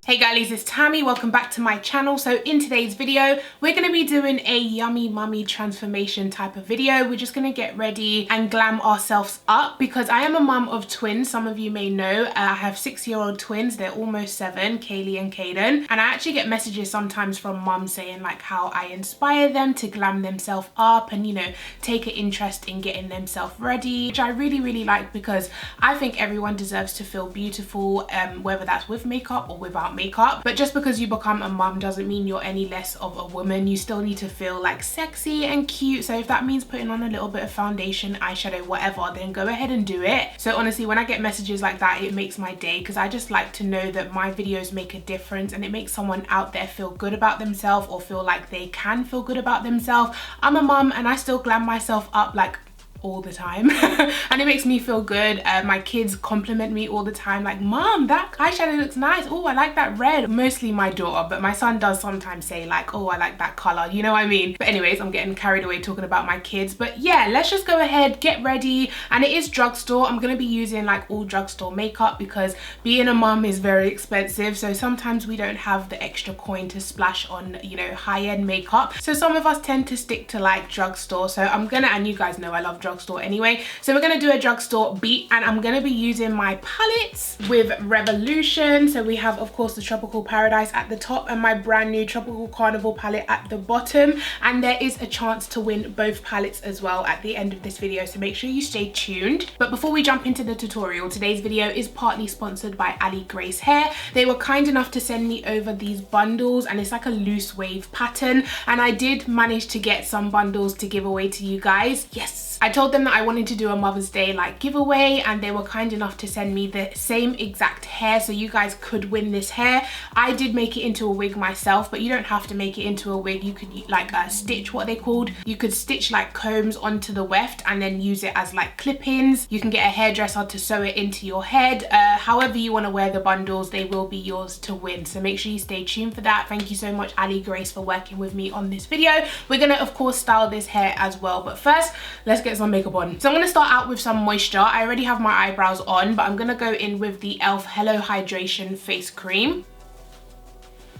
Hey girlies, it's Tammy. Welcome back to my channel. So in today's video, we're going to be doing a yummy mummy transformation type of video. We're just going to get ready and glam ourselves up because I am a mum of twins. Some of you may know I have 6-year-old twins. They're almost 7, Kaylee and Caden. And I actually get messages sometimes from mums saying like how I inspire them to glam themselves up and, you know, take an interest in getting themselves ready, which I really like because I think everyone deserves to feel beautiful, whether that's with makeup or without makeup. But just because you become a mum doesn't mean you're any less of a woman. You still need to feel like sexy and cute. So if that means putting on a little bit of foundation, eyeshadow, whatever, then go ahead and do it. So honestly, when I get messages like that, it makes my day because I just like to know that my videos make a difference and it makes someone out there feel good about themselves or feel like they can feel good about themselves. I'm a mum and I still glam myself up like all the time and it makes me feel good. My kids compliment me all the time like, Mom, that eyeshadow looks nice. Oh, I like that red. Mostly my daughter, but my son does sometimes say like, oh, I like that color, you know what I mean? But anyways, I'm getting carried away talking about my kids. But yeah, let's just go ahead, get ready. And it is drugstore. I'm gonna be using like all drugstore makeup because being a mum is very expensive, so sometimes we don't have the extra coin to splash on, you know, high-end makeup. So some of us tend to stick to like drugstore. So I'm gonna, and you guys know I love drugstore anyway, so we're gonna do a drugstore beat and I'm gonna be using my palettes with Revolution. So we have, of course, the Tropical Paradise at the top and my brand new Tropical Carnival palette at the bottom, and there is a chance to win both palettes as well at the end of this video, so make sure you stay tuned. But before we jump into the tutorial, today's video is partly sponsored by Ali Grace Hair. They were kind enough to send me over these bundles and it's like a loose wave pattern, and I did manage to get some bundles to give away to you guys. Yes, I told them that I wanted to do a Mother's Day like giveaway and they were kind enough to send me the same exact hair so you guys could win this hair. I did make it into a wig myself, but you don't have to make it into a wig. You could like stitch, what they called. You could stitch like combs onto the weft and then use it as like clip-ins. You can get a hairdresser to sew it into your head. However you want to wear the bundles, they will be yours to win. So make sure you stay tuned for that. Thank you so much, Ali Grace, for working with me on this video. We're gonna of course style this hair as well, but first let's get some makeup on. So I'm going to start out with some moisture. I already have my eyebrows on, but I'm going to go in with the e.l.f. Hello Hydration Face Cream.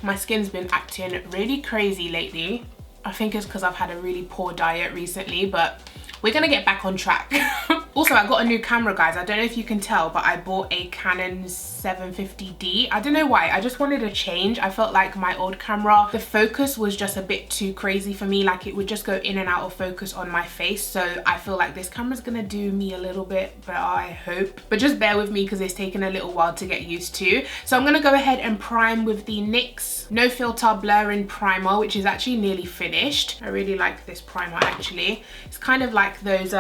My skin's been acting really crazy lately. I think it's because I've had a really poor diet recently, but we're going to get back on track. Also, I got a new camera, guys. I don't know if you can tell, but I bought a Canon 750D. I don't know why. I just wanted a change. I felt like my old camera, the focus was just a bit too crazy for me. Like it would just go in and out of focus on my face. So I feel like this camera's gonna do me a little bit better, I hope. But just bear with me because it's taken a little while to get used to. So I'm gonna go ahead and prime with the NYX No Filter Blurring Primer, which is actually nearly finished. I really like this primer actually. It's kind of like those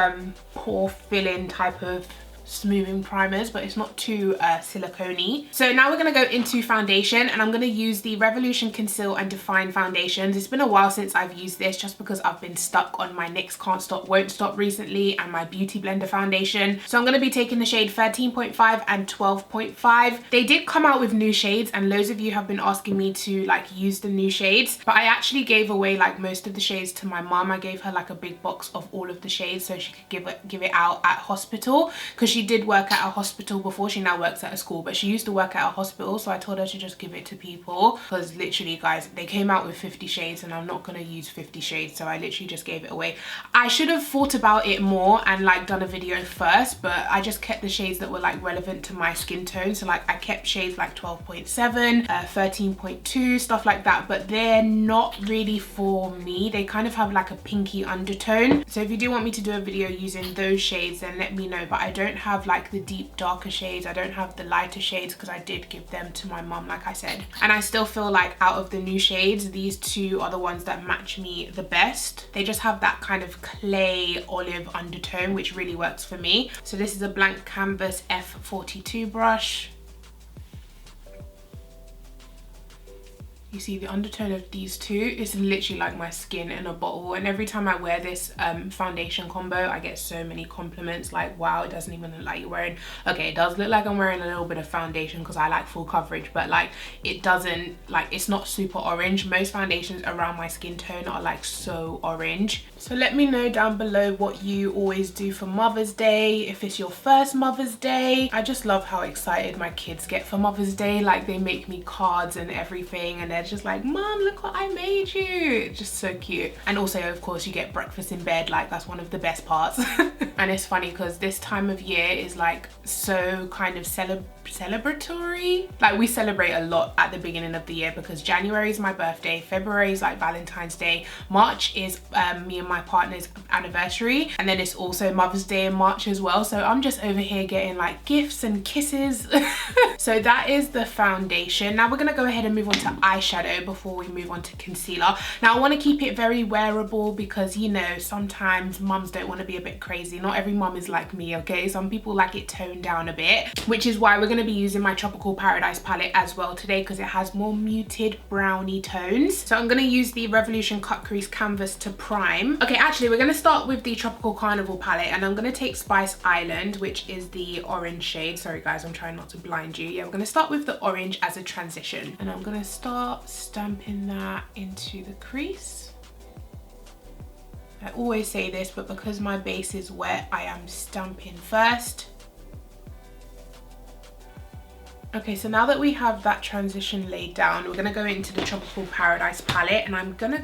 pore fill-in type of smoothing primers, but it's not too silicone-y. So now we're going to go into foundation and I'm going to use the Revolution Conceal and Define foundations. It's been a while since I've used this just because I've been stuck on my NYX Can't Stop Won't Stop recently and my Beauty Blender foundation. So I'm going to be taking the shade 13.5 and 12.5. They did come out with new shades and loads of you have been asking me to like use the new shades, but I actually gave away like most of the shades to my mum. I gave her like a big box of all of the shades so she could give it out at hospital, because she did work at a hospital before. She now works at a school, but she used to work at a hospital, so I told her to just give it to people because literally, guys, they came out with 50 shades and I'm not going to use 50 shades, so I literally just gave it away. I should have thought about it more and like done a video first, but I just kept the shades that were like relevant to my skin tone. So like I kept shades like 12.7, 13.2, stuff like that, but they're not really for me. They kind of have like a pinky undertone. So if you do want me to do a video using those shades, then let me know. But I don't have like the deep darker shades. I don't have the lighter shades because I did give them to my mum, like I said. And I still feel like out of the new shades, these two are the ones that match me the best. They just have that kind of clay olive undertone, which really works for me. So this is a blank canvas F42 brush. You see the undertone of these two is literally like my skin in a bottle, and every time I wear this foundation combo I get so many compliments like, wow, it doesn't even look like you're wearing, okay, it does look like I'm wearing a little bit of foundation because I like full coverage, but like it doesn't, like it's not super orange. Most foundations around my skin tone are like so orange. So let me know down below what you always do for Mother's Day, if it's your first Mother's Day. I just love how excited my kids get for Mother's Day. Like, they make me cards and everything, and they're just like, Mom, look what I made you. It's just so cute. And also, of course, you get breakfast in bed. Like, that's one of the best parts. And it's funny because this time of year is like so kind of celebratory. Like, we celebrate a lot at the beginning of the year because January is my birthday, February is like Valentine's Day, March is me and my partner's anniversary, and then it's also Mother's Day in March as well. So I'm just over here getting like gifts and kisses. So that is the foundation. Now we're gonna go ahead and move on to eyeshadow before we move on to concealer. Now I want to keep it very wearable because, you know, sometimes mums don't want to be a bit crazy. Not every mum is like me, okay? Some people like it toned down a bit, which is why we're going to be using my Tropical Paradise palette as well today because it has more muted brownie tones. So I'm going to use the Revolution Cut Crease Canvas to prime. Okay, actually we're going to start with the Tropical Carnival palette, and I'm going to take Spice Island, which is the orange shade. Sorry guys, I'm trying not to blind you. Yeah, we're going to start with the orange as a transition, and I'm going to start stamping that into the crease. I always say this, but because my base is wet, I am stamping first. Okay, so now that we have that transition laid down, we're gonna go into the Tropical Paradise palette, and I'm gonna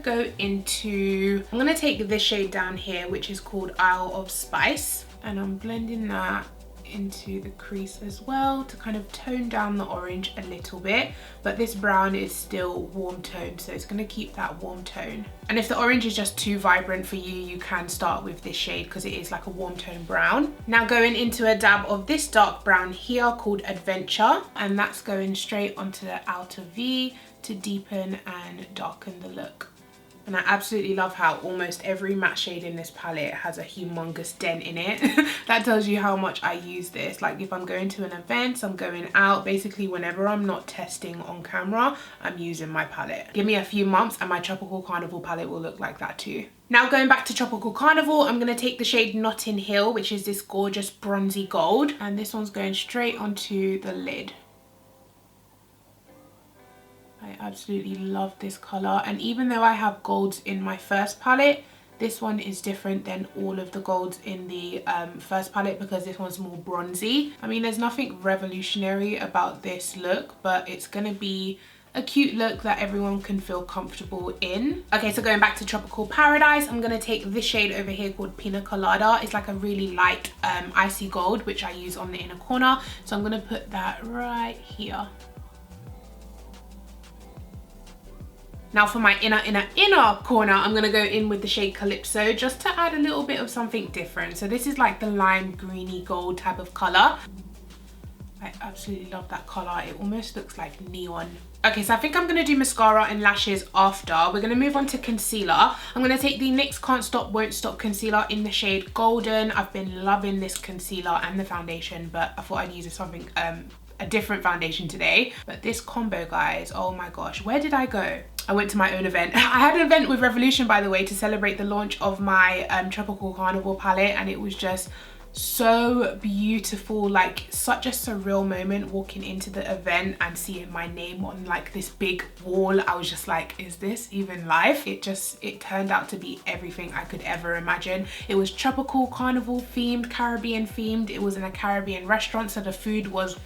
take this shade down here, which is called Isle of Spice, and I'm blending that into the crease as well to kind of tone down the orange a little bit, but this brown is still warm toned, so it's going to keep that warm tone. And if the orange is just too vibrant for you, you can start with this shade because it is like a warm tone brown. Now going into a dab of this dark brown here called Adventure, and that's going straight onto the outer V to deepen and darken the look. And I absolutely love how almost every matte shade in this palette has a humongous dent in it. That tells you how much I use this. Like, if I'm going to an event, I'm going out, basically whenever I'm not testing on camera, I'm using my palette. Give me a few months and my Tropical Carnival palette will look like that too. Now going back to Tropical Carnival, I'm going to take the shade Notting Hill, which is this gorgeous bronzy gold. And this one's going straight onto the lid. I absolutely love this color, and even though I have golds in my first palette, this one is different than all of the golds in the first palette because this one's more bronzy. I mean, there's nothing revolutionary about this look, but it's gonna be a cute look that everyone can feel comfortable in. Okay, so going back to Tropical Paradise, I'm gonna take this shade over here called Pina Colada. It's like a really light icy gold, which I use on the inner corner. So I'm gonna put that right here. Now for my inner corner, I'm gonna go in with the shade Calypso just to add a little bit of something different. So this is like the lime greeny gold type of color. I absolutely love that color. It almost looks like neon. Okay, so I think I'm gonna do mascara and lashes after. We're gonna move on to concealer. I'm gonna take the NYX Can't Stop Won't Stop concealer in the shade Golden. I've been loving this concealer and the foundation, but I thought I'd use something a different foundation today. But this combo, guys, oh my gosh, where did I go? I went to my own event. I had an event with Revolution, by the way, to celebrate the launch of my Tropical Carnival palette, and it was just so beautiful. Like, such a surreal moment walking into the event and seeing my name on like this big wall. I was just like, is this even life? It turned out to be everything I could ever imagine. It was Tropical Carnival themed, Caribbean themed. It was in a Caribbean restaurant, so the food was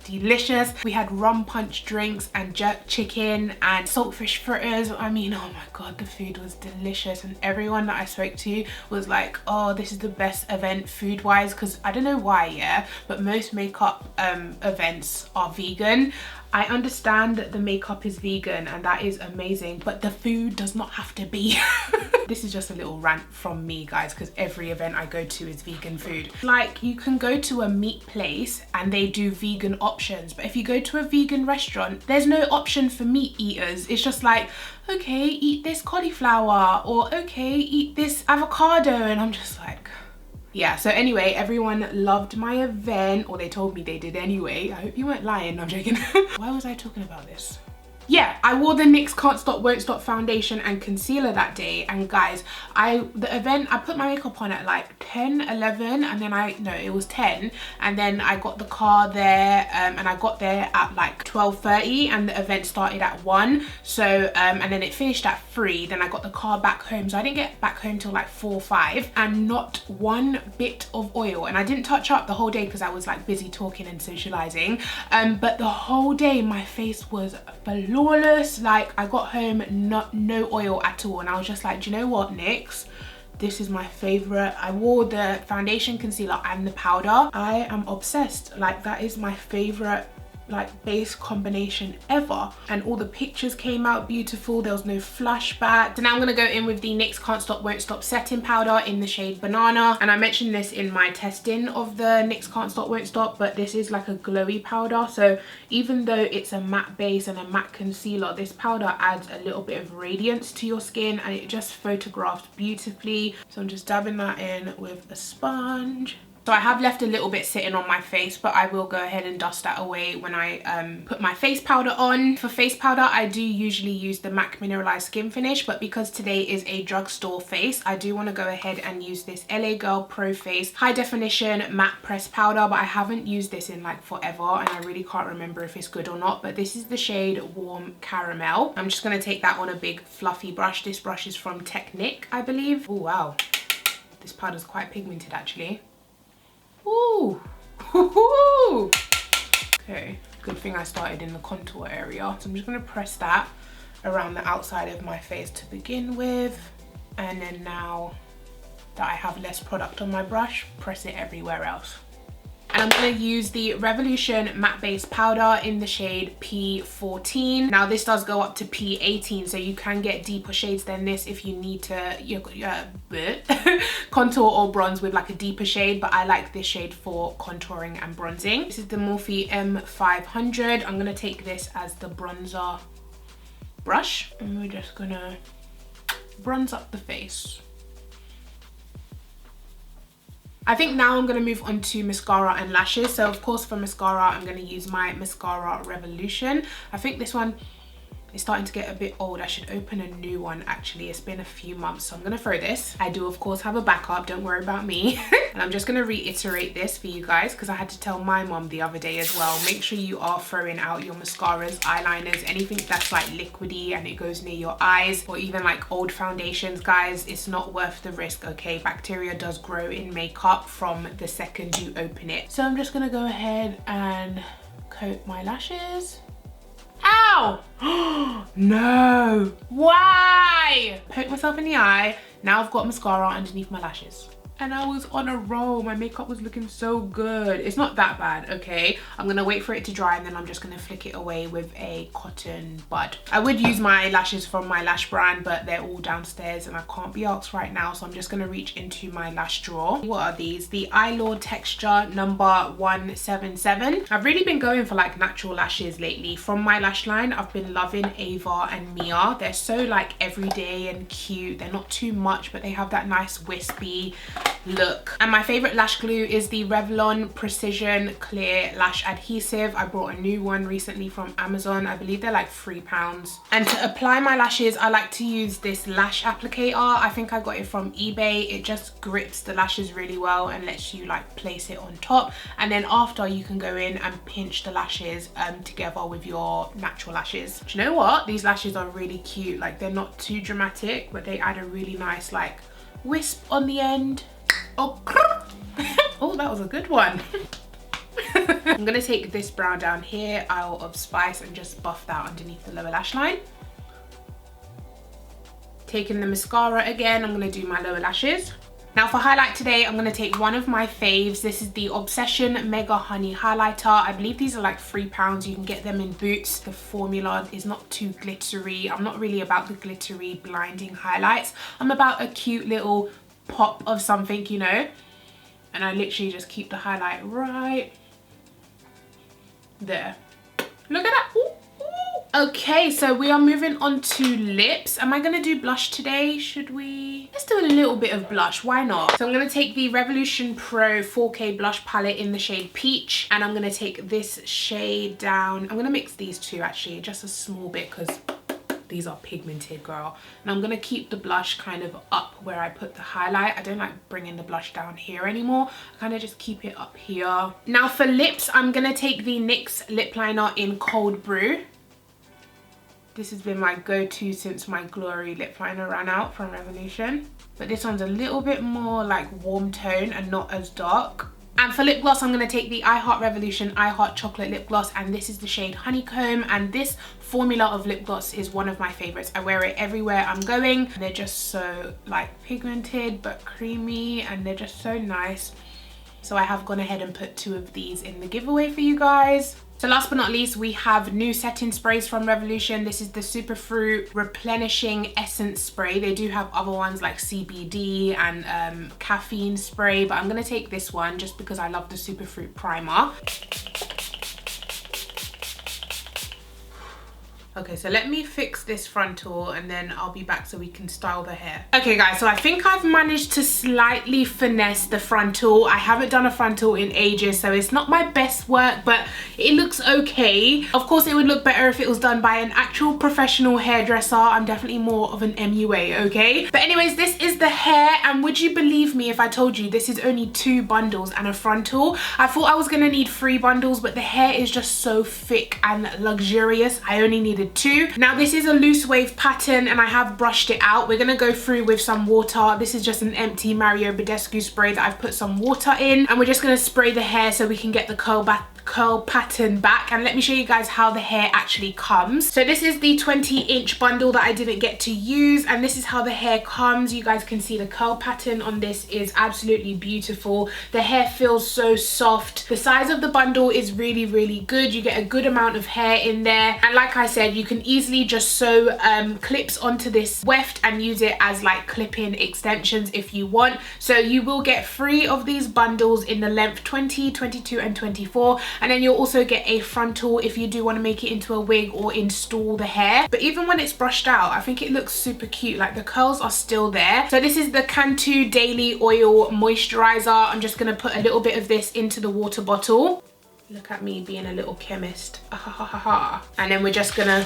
delicious. We had rum punch drinks and jerk chicken and saltfish fritters. I mean, oh my god, the food was delicious, and everyone that I spoke to was like, oh, this is the best event food wise, because I don't know why, yeah, but most makeup events are vegan. I understand that the makeup is vegan and that is amazing, but the food does not have to be. This is just a little rant from me, guys, because every event I go to is vegan food. Like, you can go to a meat place and they do vegan options, but if you go to a vegan restaurant, there's no option for meat eaters. It's just like, okay, eat this cauliflower, or okay, eat this avocado, and I'm just like, yeah. So anyway, everyone loved my event, or they told me they did anyway. I hope you weren't lying. No, I'm joking. Why was I talking about this? yeah, I wore the NYX Can't Stop Won't Stop foundation and concealer that day, and guys, the event, I put my makeup on at like 10, 11, and then it was 10, and then I got the car there, and I got there at like 12:30, and the event started at 1, so and then it finished at 3. Then I got the car back home, so I didn't get back home till like 4, 5, and not one bit of oil. And I didn't touch up the whole day because I was like busy talking and socializing, but the whole day my face was flawless. Like, I got home, no oil at all, and I was just like, do you know what, NYX, this is my favorite. I wore the foundation, concealer and the powder. I am obsessed. Like, that is my favorite like base combination ever, and all the pictures came out beautiful. There was no flashback. So now I'm gonna go in with the NYX Can't Stop Won't Stop setting powder in the shade Banana, and I mentioned this in my testing of the NYX Can't Stop Won't Stop, but this is like a glowy powder, so even though it's a matte base and a matte concealer, this powder adds a little bit of radiance to your skin, and it just photographs beautifully. So I'm just dabbing that in with a sponge. So I have left a little bit sitting on my face, but I will go ahead and dust that away when I put my face powder on. For face powder, I do usually use the MAC Mineralized Skin Finish, but because today is a drugstore face, I do want to go ahead and use this LA Girl Pro Face High Definition Matte Press Powder, but I haven't used this in like forever, and I really can't remember if it's good or not, but this is the shade Warm Caramel. I'm just going to take that on a big fluffy brush. This brush is from Technique, I believe. Oh, wow. This powder is quite pigmented, actually. Ooh. Okay, good thing I started in the contour area. So I'm just going to press that around the outside of my face to begin with, and then now that I have less product on my brush, press it everywhere else. And I'm going to use the Revolution Matte Base Powder in the shade P14. Now this does go up to P18, so you can get deeper shades than this if you need to contour or bronze with like a deeper shade, but I like this shade for contouring and bronzing. This is the Morphe M500. I'm going to take this as the bronzer brush, and we're just going to bronze up the face. I think now I'm going to move on to mascara and lashes. So of course for mascara, I'm going to use my Mascara Revolution. I think this one is starting to get a bit old. I should open a new one actually. It's been a few months, so I'm going to throw this. I do of course have a backup, don't worry about me. And I'm just going to reiterate this for you guys because I had to tell my mom the other day as well. Make sure you are throwing out your mascaras, eyeliners, anything that's like liquidy and it goes near your eyes, or even like old foundations, guys. It's not worth the risk, okay? Bacteria does grow in makeup from the second you open it. So I'm just going to go ahead and coat my lashes. Ow! No! Why? Poke myself in the eye. Now I've got mascara underneath my lashes. And I was on a roll. My makeup was looking so good. It's not that bad, okay? I'm gonna wait for it to dry, and then I'm just gonna flick it away with a cotton bud. I would use my lashes from my lash brand, but they're all downstairs and I can't be asked right now, so I'm just gonna reach into my lash drawer. What are these? The Eyelure Texture number 177. I've really been going for like natural lashes lately. From my lash line, I've been loving Ava and Mia. They're so like everyday and cute. They're not too much, but they have that nice wispy look. And my favorite lash glue is the Revlon Precision Clear Lash Adhesive. I bought a new one recently from Amazon. I believe they're like £3. And to apply my lashes, I like to use this lash applicator. I think I got it from eBay. It just grips the lashes really well and lets you like place it on top, and then after you can go in and pinch the lashes together with your natural lashes. Do you know what? These lashes are really cute. Like, they're not too dramatic, but they add a really nice like wisp on the end. Oh, oh, that was a good one. I'm gonna take this brown down here, Isle of Spice, and just buff that underneath the lower lash line. Taking the mascara again, I'm gonna do my lower lashes. Now for highlight today, I'm gonna take one of my faves. This is the Obsession Mega Honey Highlighter. I believe these are like £3. You can get them in Boots. The formula is not too glittery. I'm not really about the glittery, blinding highlights. I'm about a cute little pop of something, you know, and I literally just keep the highlight right there. Look at that. Ooh, ooh. Okay, so we are moving on to lips. Am I gonna do blush today? Should we? Let's do a little bit of blush, why not? So I'm gonna take the Revolution Pro 4K blush palette in the shade Peach, and I'm gonna take this shade down. I'm gonna mix these two actually, just a small bit, because these are pigmented, girl. And I'm gonna keep the blush kind of up where I put the highlight. I don't like bringing the blush down here anymore. I kind of just keep it up here. Now for lips, I'm gonna take the NYX lip liner in Cold Brew. This has been my go-to since my Glory lip liner ran out from Revolution. But this one's a little bit more like warm tone and not as dark. And for lip gloss, I'm going to take the I Heart Revolution I Heart Chocolate Lip Gloss, and this is the shade Honeycomb. And this formula of lip gloss is one of my favorites. I wear it everywhere I'm going. They're just so like pigmented but creamy, and they're just so nice. So I have gone ahead and put 2 of these in the giveaway for you guys. So last but not least, we have new setting sprays from Revolution. This is the Superfruit Replenishing Essence Spray. They do have other ones like CBD and caffeine spray, but I'm gonna take this one just because I love the Superfruit primer. Okay, so let me fix this frontal and then I'll be back so we can style the hair. Okay guys, so I think I've managed to slightly finesse the frontal. I haven't done a frontal in ages, so it's not my best work, but it looks okay. Of course, it would look better if it was done by an actual professional hairdresser. I'm definitely more of an MUA, okay? But anyways, this is the hair, and would you believe me if I told you this is only 2 bundles and a frontal? I thought I was gonna need 3 bundles, but the hair is just so thick and luxurious. I only needed 2. Now this is a loose wave pattern and I have brushed it out. We're gonna go through with some water. This is just an empty Mario Badescu spray that I've put some water in, and we're just gonna spray the hair so we can get the curl pattern back. And let me show you guys how the hair actually comes. So this is the 20-inch bundle that I didn't get to use, and this is how the hair comes. You guys can see the curl pattern on this is absolutely beautiful. The hair feels so soft. The size of the bundle is really, really good. You get a good amount of hair in there, and like I said, you can easily just sew clips onto this weft and use it as like clip-in extensions if you want. So you will get 3 of these bundles in the length 20, 22 and 24. And then you'll also get a frontal if you do want to make it into a wig or install the hair. But even when it's brushed out, I think it looks super cute. Like the curls are still there. So this is the Kunti Daily Oil Moisturizer. I'm just going to put a little bit of this into the water bottle. Look at me being a little chemist. And then we're just gonna,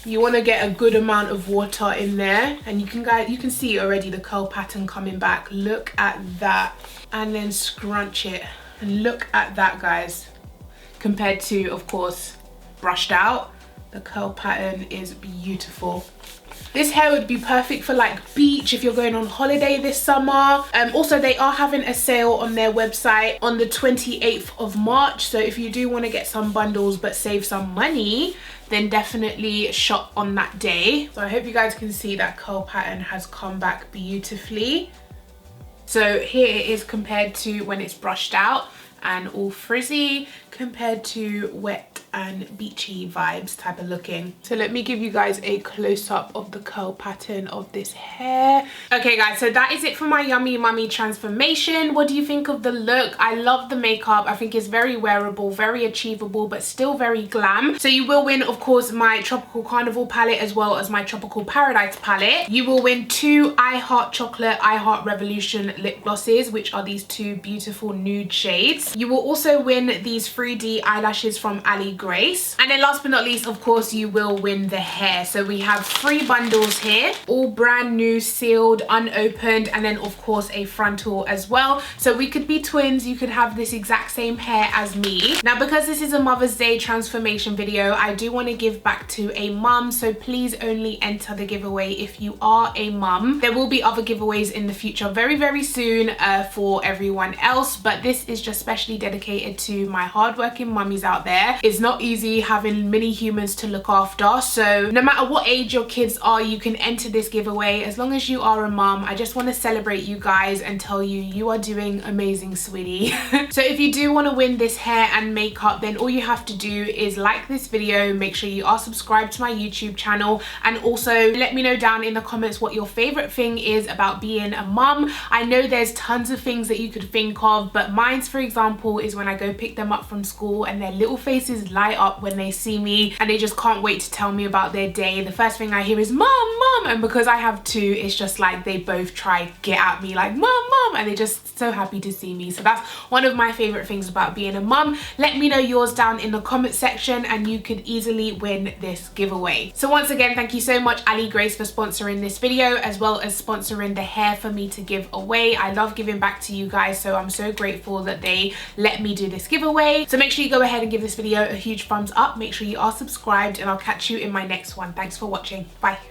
you want to get a good amount of water in there, and you can see already the curl pattern coming back. Look at that. And then scrunch it. And look at that, guys. Compared to, of course, brushed out, the curl pattern is beautiful. This hair would be perfect for like beach if you're going on holiday this summer. Also, they are having a sale on their website on the 28th of March. So if you do want to get some bundles but save some money, then definitely shop on that day. So I hope you guys can see that curl pattern has come back beautifully. So here it is compared to when it's brushed out and all frizzy, compared to wet and beachy vibes type of looking. So let me give you guys a close-up of the curl pattern of this hair. Okay guys, so that is it for my Yummy Mummy transformation. What do you think of the look? I love the makeup. I think it's very wearable, very achievable, but still very glam. So you will win, of course, my Tropical Carnival palette as well as my Tropical Paradise palette. You will win 2 I Heart Chocolate, I Heart Revolution lip glosses, which are these 2 beautiful nude shades. You will also win these 3D eyelashes from Ali Grace. And then last but not least, of course, you will win the hair. So we have 3 bundles here, all brand new, sealed, unopened, and then of course a frontal as well. So we could be twins. You could have this exact same hair as me. Now, because this is a Mother's Day transformation video, I do want to give back to a mum. So please only enter the giveaway if you are a mum. There will be other giveaways in the future very, very soon for everyone else. But this is just specially dedicated to my hardworking mummies out there. It's not easy having mini humans to look after, so no matter what age your kids are, you can enter this giveaway as long as you are a mum. I just want to celebrate you guys and tell you, you are doing amazing, sweetie. So if you do want to win this hair and makeup, then all you have to do is like this video, make sure you are subscribed to my YouTube channel, and also let me know down in the comments what your favorite thing is about being a mum. I know there's tons of things that you could think of, but mine's, for example, is when I go pick them up from school and their little faces light light up when they see me, and they just can't wait to tell me about their day. The first thing I hear is mom, mom, and because I have two, it's just like they both try to get at me like mom, mom, and they're just so happy to see me. So that's one of my favorite things about being a mum. Let me know yours down in the comment section, and you could easily win this giveaway. So once again, thank you so much Ali Grace for sponsoring this video, as well as sponsoring the hair for me to give away. I love giving back to you guys, so I'm so grateful that they let me do this giveaway. So make sure you go ahead and give this video a huge thumbs up. Make sure you are subscribed, and I'll catch you in my next one. Thanks for watching. Bye.